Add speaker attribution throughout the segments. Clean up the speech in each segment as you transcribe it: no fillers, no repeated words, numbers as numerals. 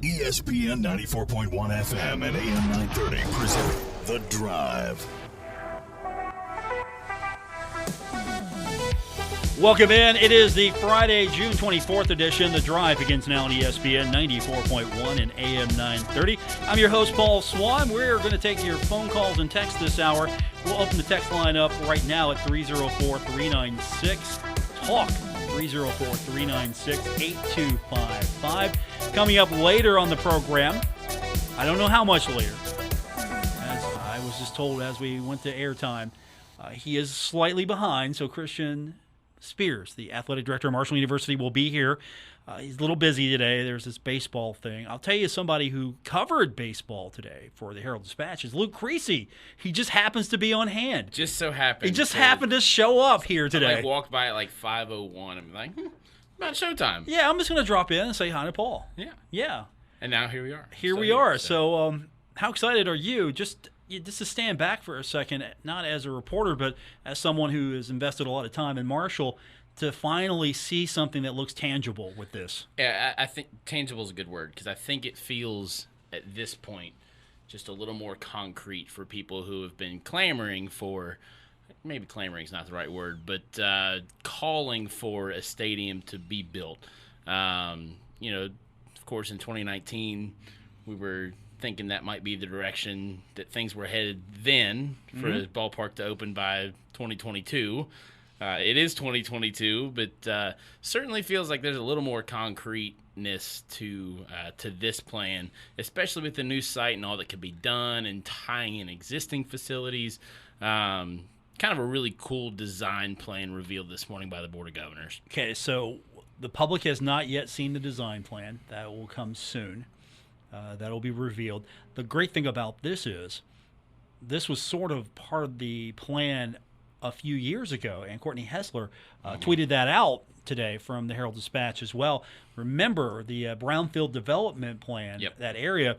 Speaker 1: ESPN 94.1 FM and AM 930 present The Drive.
Speaker 2: Welcome in. It is the Friday, June 24th edition. The Drive begins now on ESPN 94.1 and AM 930. I'm your host, Paul Swann. We're going to take your phone calls and texts this hour. We'll open the text line up right now at 304-396-TALK. 304-396-8255. Coming up later on the program, I don't know how much later, as I was just told as we went to airtime, he is slightly behind, so Christian Spears, the athletic director of Marshall University, will be here. He's a little busy today. There's this baseball thing. I'll tell you, somebody who covered baseball today for the Herald-Dispatch is Luke Creasy. He just happens to be on hand.
Speaker 3: Just so happened.
Speaker 2: He just happened to show up here today.
Speaker 3: I walked by at like 5:01. I'm like, about showtime.
Speaker 2: Yeah, I'm just going to drop in and say hi to Paul.
Speaker 3: Yeah. And now here we are.
Speaker 2: Here we are. So how excited are you? Just to stand back for a second, not as a reporter, but as someone who has invested a lot of time in Marshall, to finally see something that looks tangible with this.
Speaker 3: Yeah, I think tangible is a good word, because I think it feels at this point just a little more concrete for people who have been clamoring for, maybe clamoring is not the right word, but calling for a stadium to be built. Of course, in 2019, we were thinking that might be the direction that things were headed then for the ballpark to open by 2022. It is 2022, but certainly feels like there's a little more concreteness to this plan, especially with the new site and all that could be done and tying in existing facilities. Kind of a really cool design plan revealed this morning by the Board of Governors.
Speaker 2: Okay, so the public has not yet seen the design plan. That will come soon. That'll be revealed. The great thing about this is this was sort of part of the plan a few years ago, and Courtney Hessler tweeted that out today from the Herald-Dispatch as well. Remember the Brownfield Development Plan, that area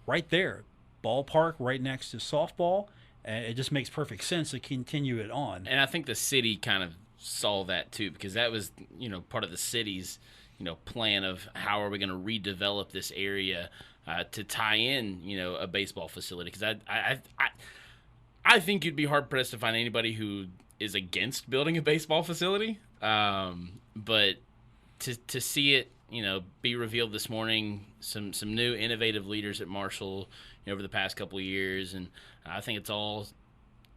Speaker 2: right there, ballpark right next to softball, and it just makes perfect sense to continue it on.
Speaker 3: And I think the city kind of saw that too, because that was, part of the city's, plan of how are we going to redevelop this area to tie in, a baseball facility. Because I think you'd be hard-pressed to find anybody who is against building a baseball facility. But to see it, be revealed this morning, some new innovative leaders at Marshall over the past couple of years, and I think it's all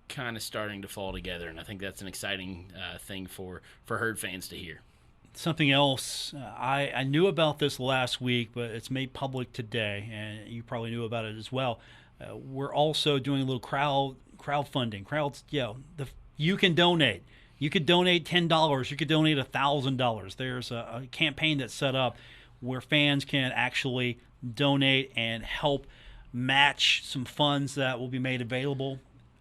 Speaker 3: kind of starting to fall together, and I think that's an exciting thing for Herd fans to hear.
Speaker 2: Something else, I knew about this last week, but it's made public today, and you probably knew about it as well. We're also doing a little crowdfunding. You can donate. You could donate $10. You could donate $1,000. There's a campaign that's set up where fans can actually donate and help match some funds that will be made available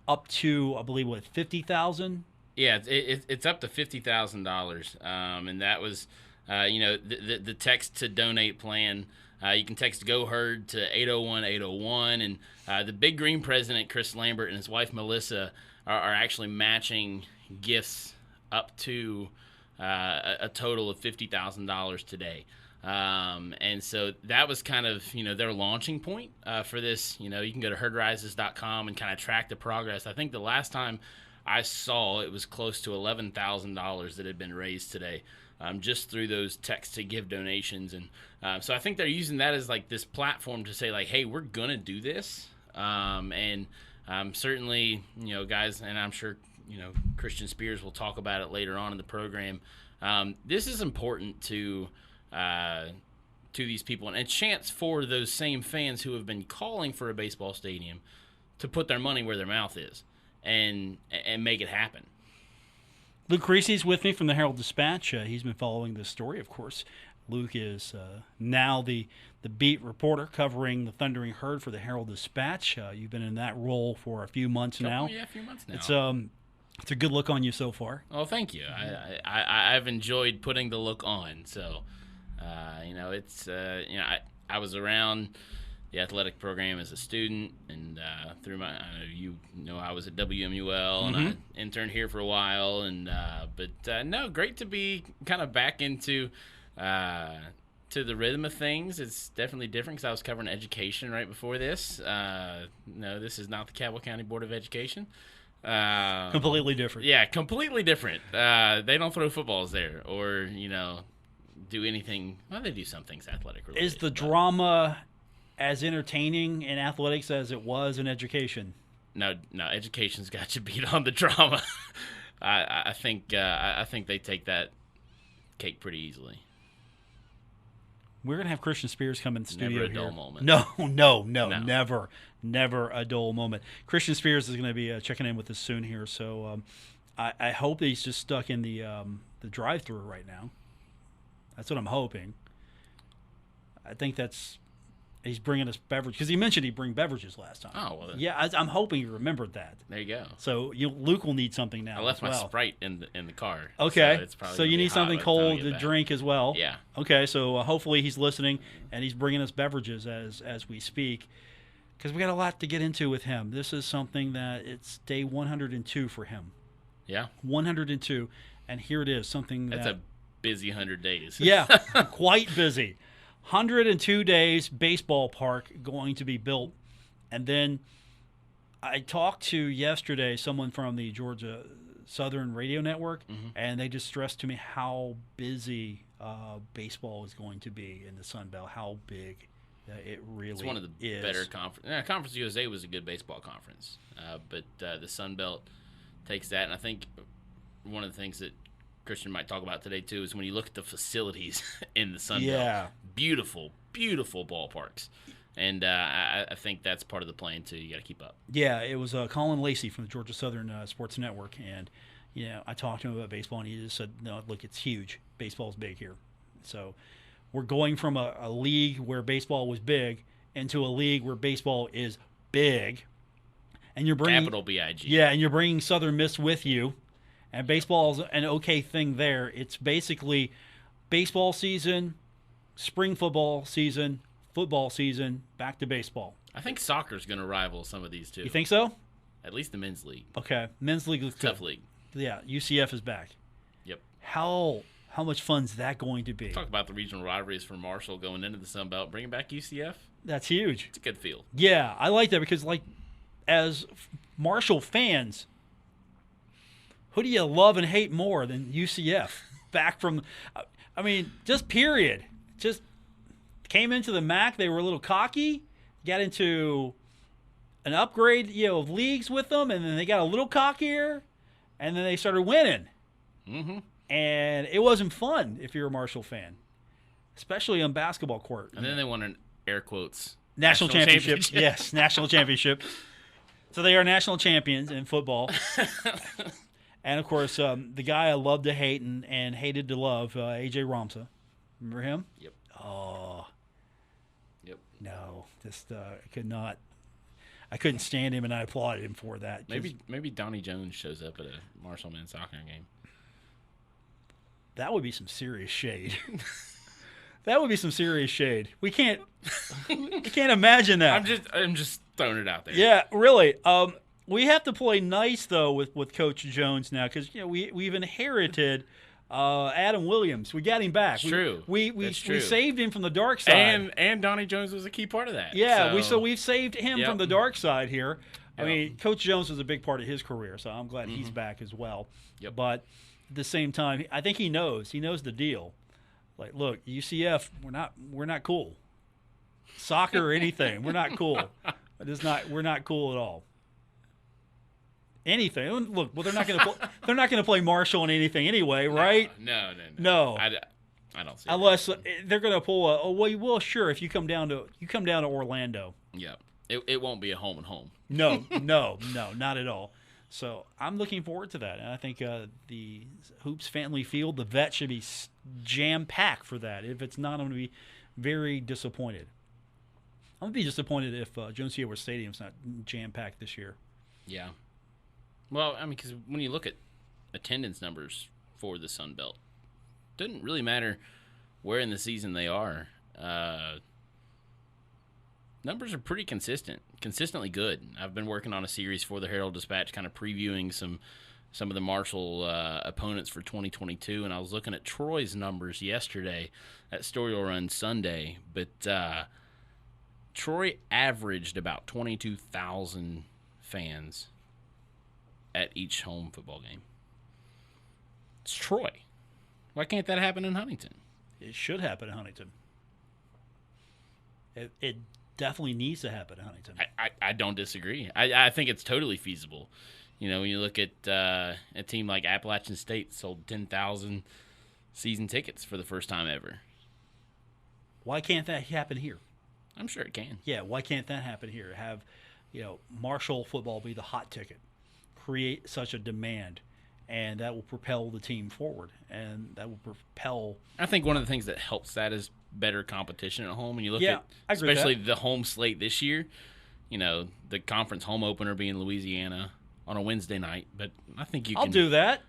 Speaker 2: up to, I believe, $50,000.
Speaker 3: Yeah, it's up to $50,000, and that was, the text to donate plan. You can text Go Herd to 801-801, and the Big Green president, Chris Lambert, and his wife, Melissa, are actually matching gifts up to a total of $50,000 today. And so that was kind of, their launching point for this. You can go to herdrises.com and kind of track the progress. I think the last time I saw it was close to $11,000 that had been raised today. Just through those text to give donations. And so I think they're using that as like this platform to say like, hey, we're going to do this. And certainly, guys, and I'm sure, Christian Spears will talk about it later on in the program. This is important to these people, and a chance for those same fans who have been calling for a baseball stadium to put their money where their mouth is and make it happen.
Speaker 2: Luke Creasy is with me from the Herald-Dispatch. He's been following this story, of course. Luke is now the beat reporter covering the Thundering Herd for the Herald-Dispatch. You've been in that role for a few months now.
Speaker 3: Yeah, a few months now.
Speaker 2: It's a good look on you so far.
Speaker 3: Oh, thank you. I've enjoyed putting the look on. So, I was around the athletic program as a student, and through my, I was at WMUL, and I interned here for a while, and but great to be kind of back into to the rhythm of things. It's definitely different because I was covering education right before this. No, this is not the Cabell County Board of Education.
Speaker 2: Completely different.
Speaker 3: Yeah, completely different. They don't throw footballs there or, do anything. Well, they do some things athletic related.
Speaker 2: Is the drama as entertaining in athletics as it was in education?
Speaker 3: No, education's got you beat on the drama. I think they take that cake pretty easily.
Speaker 2: We're going to have Christian Spears come in the studio
Speaker 3: Never a
Speaker 2: here.
Speaker 3: dull moment.
Speaker 2: No, never a dull moment. Christian Spears is going to be checking in with us soon here, so I hope that he's just stuck in the drive-thru right now. That's what I'm hoping. I think he's bringing us beverage because he mentioned he'd bring beverages last time.
Speaker 3: Oh, well.
Speaker 2: Yeah, I'm hoping you remembered that.
Speaker 3: There you go.
Speaker 2: So Luke will need something now.
Speaker 3: I left
Speaker 2: as
Speaker 3: my
Speaker 2: well.
Speaker 3: Sprite in the car.
Speaker 2: Okay.
Speaker 3: So
Speaker 2: you need something cold to
Speaker 3: back.
Speaker 2: drink as well.
Speaker 3: Yeah.
Speaker 2: Okay. So hopefully he's listening and he's bringing us beverages as we speak, because we got a lot to get into with him. This is something that it's day 102 for him.
Speaker 3: Yeah.
Speaker 2: 102, and here it is. Something
Speaker 3: That's a busy 100 days.
Speaker 2: Yeah, quite busy. 102 days, baseball park going to be built. And then I talked to yesterday someone from the Georgia Southern Radio Network, and they just stressed to me how busy baseball is going to be in the Sun Belt, how big it really is.
Speaker 3: It's one of the better conferences. Conference USA was a good baseball conference, but the Sun Belt takes that. And I think one of the things that Christian might talk about today too is when you look at the facilities in the Sun Belt. Beautiful ballparks, and I think that's part of the plan too. You got to keep up. Yeah,
Speaker 2: it was Colin Lacey from the Georgia Southern Sports Network, and I talked to him about baseball, and he just said, "No, look, it's huge. Baseball's big here." So we're going from a league where baseball was big into a league where baseball is big, and you're bringing
Speaker 3: capital BIG.
Speaker 2: Yeah, and you're bringing Southern Miss with you. And baseball's an okay thing there. It's basically baseball season, spring football season, back to baseball.
Speaker 3: I think soccer's going to rival some of these too.
Speaker 2: You think so?
Speaker 3: At least the men's league.
Speaker 2: Okay, men's league looks
Speaker 3: tough
Speaker 2: good.
Speaker 3: league.
Speaker 2: Yeah, UCF is back.
Speaker 3: Yep.
Speaker 2: How much fun is that going to be?
Speaker 3: Talk about the regional rivalries for Marshall going into the Sun Belt, bringing back UCF.
Speaker 2: That's huge.
Speaker 3: It's a good feel.
Speaker 2: Yeah, I like that because, as Marshall fans, who do you love and hate more than UCF? Back from, just period. Just came into the MAC. They were a little cocky. Got into an upgrade, of leagues with them, and then they got a little cockier, and then they started winning. Mm-hmm. And it wasn't fun if you're a Marshall fan, especially on basketball court.
Speaker 3: And then they won an air quotes
Speaker 2: national championship. Yes, national championship. So they are national champions in football. And, of course, the guy I love to hate and hated to love, A.J. Ramsa. Remember him?
Speaker 3: Yep.
Speaker 2: Oh.
Speaker 3: Yep.
Speaker 2: No, just I couldn't stand him, and I applauded him for that.
Speaker 3: Maybe Donnie Jones shows up at a Marshall men's soccer game.
Speaker 2: That would be some serious shade. That would be some serious shade. We can't imagine that.
Speaker 3: I'm just throwing it out there.
Speaker 2: Yeah, really. We have to play nice though with Coach Jones now because we've inherited Adam Williams. We got him back.
Speaker 3: True.
Speaker 2: We saved him from the dark side.
Speaker 3: And Donnie Jones was a key part of that.
Speaker 2: Yeah, so we've saved him from the dark side here.
Speaker 3: Yep.
Speaker 2: Coach Jones was a big part of his career, so I'm glad he's back as well.
Speaker 3: Yep.
Speaker 2: But at the same time, I think he knows the deal. Like, look, UCF, we're not cool. Soccer or anything, we're not cool. We're not cool at all. Anything. Look, well, they're not going to play Marshall in anything anyway, right?
Speaker 3: No. I don't see
Speaker 2: unless they're going to pull well, sure, if you come down to Orlando.
Speaker 3: Yeah. It won't be a home and home.
Speaker 2: No, not at all. So I'm looking forward to that, and I think the Hoops Family Field, the vet, should be jam-packed for that. If it's not, I'm going to be very disappointed. I'm going to be disappointed if Jones Theodore Stadium's not jam-packed this year.
Speaker 3: Yeah. Well, because when you look at attendance numbers for the Sun Belt, it doesn't really matter where in the season they are. Numbers are pretty consistently good. I've been working on a series for the Herald-Dispatch, kind of previewing some some of the Marshall opponents for 2022, and I was looking at Troy's numbers yesterday. That story will run Sunday, but Troy averaged about 22,000 fans at each home football game. It's Troy. Why can't that happen in Huntington?
Speaker 2: It should happen in Huntington. It definitely needs to happen in Huntington.
Speaker 3: I don't disagree. I think it's totally feasible. You know, when you look at a team like Appalachian State sold 10,000 season tickets for the first time ever.
Speaker 2: Why can't that happen here?
Speaker 3: I'm sure it can.
Speaker 2: Yeah, why can't that happen here? Have, Marshall football be the hot ticket. Create such a demand, and that will propel the team forward, and that will propel.
Speaker 3: I think one of the things that helps that is better competition at home. When you look
Speaker 2: I agree with
Speaker 3: especially
Speaker 2: that.
Speaker 3: the home slate this year, the conference home opener being Louisiana on a Wednesday night, but I think
Speaker 2: I'll do that.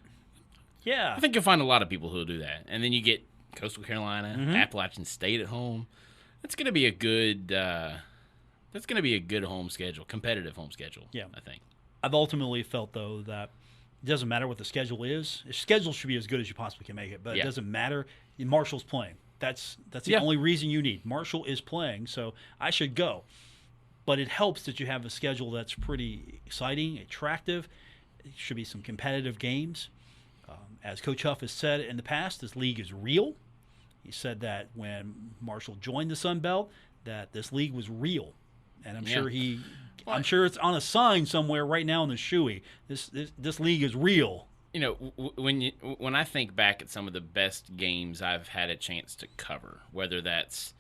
Speaker 2: Yeah.
Speaker 3: I think you'll find a lot of people who will do that. And then you get Coastal Carolina,
Speaker 2: Mm-hmm.
Speaker 3: Appalachian State at home. That's going to be a good home schedule, competitive home schedule,
Speaker 2: Yeah.
Speaker 3: I think.
Speaker 2: I've ultimately felt, though, that it doesn't matter what the schedule is. The schedule should be as good as you possibly can make it, but
Speaker 3: Yeah.
Speaker 2: it doesn't matter. Marshall's playing. That's the
Speaker 3: Yeah.
Speaker 2: only reason you need. Marshall is playing, so I should go. But it helps that you have a schedule that's pretty exciting, attractive. It should be some competitive games. As Coach Huff has said in the past, this league is real. He said that when Marshall joined the Sun Belt, that this league was real. And I'm sure it's on a sign somewhere right now in the shoey. This league is real.
Speaker 3: When I think back at some of the best games I've had a chance to cover, whether that's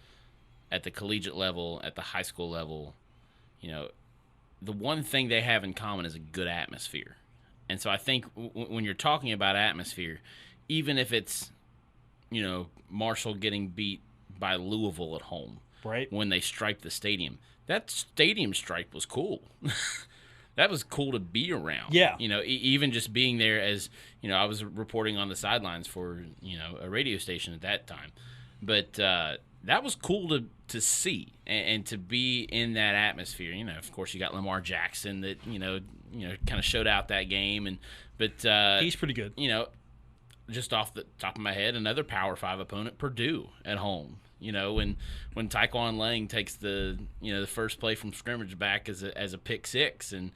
Speaker 3: at the collegiate level, at the high school level, the one thing they have in common is a good atmosphere. And so I think when you're talking about atmosphere, even if it's, Marshall getting beat by Louisville at home,
Speaker 2: Right.
Speaker 3: when they striped the stadium, that stadium stripe was cool. That was cool to be around.
Speaker 2: Yeah.
Speaker 3: Even just being there as, I was reporting on the sidelines for, a radio station at that time. But that was cool to see and to be in that atmosphere. Of course, you got Lamar Jackson that, kind of showed out that game. But
Speaker 2: He's pretty good.
Speaker 3: Just off the top of my head, another Power 5 opponent, Purdue at home. When Taekwon Lang takes the first play from scrimmage back as a pick six and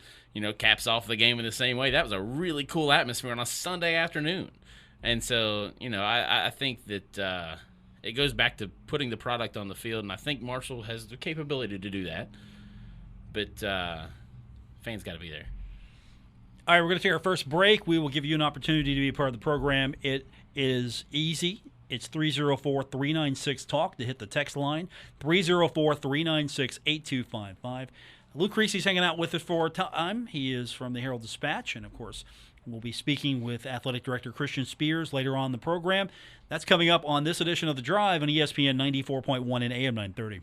Speaker 3: caps off the game in the same way. That was a really cool atmosphere on a Sunday afternoon. And so I think that it goes back to putting the product on the field, and I think Marshall has the capability to do that. But fans got to be there.
Speaker 2: All right, we're going to take our first break. We will give you an opportunity to be a part of the program. It is easy. It's 304-396-TALK to hit the text line, 304-396-8255. Luke Creasy's hanging out with us for a time. He is from the Herald-Dispatch, and, of course, we'll be speaking with Athletic Director Christian Spears later on in the program. That's coming up on this edition of The Drive on ESPN 94.1 and AM 930.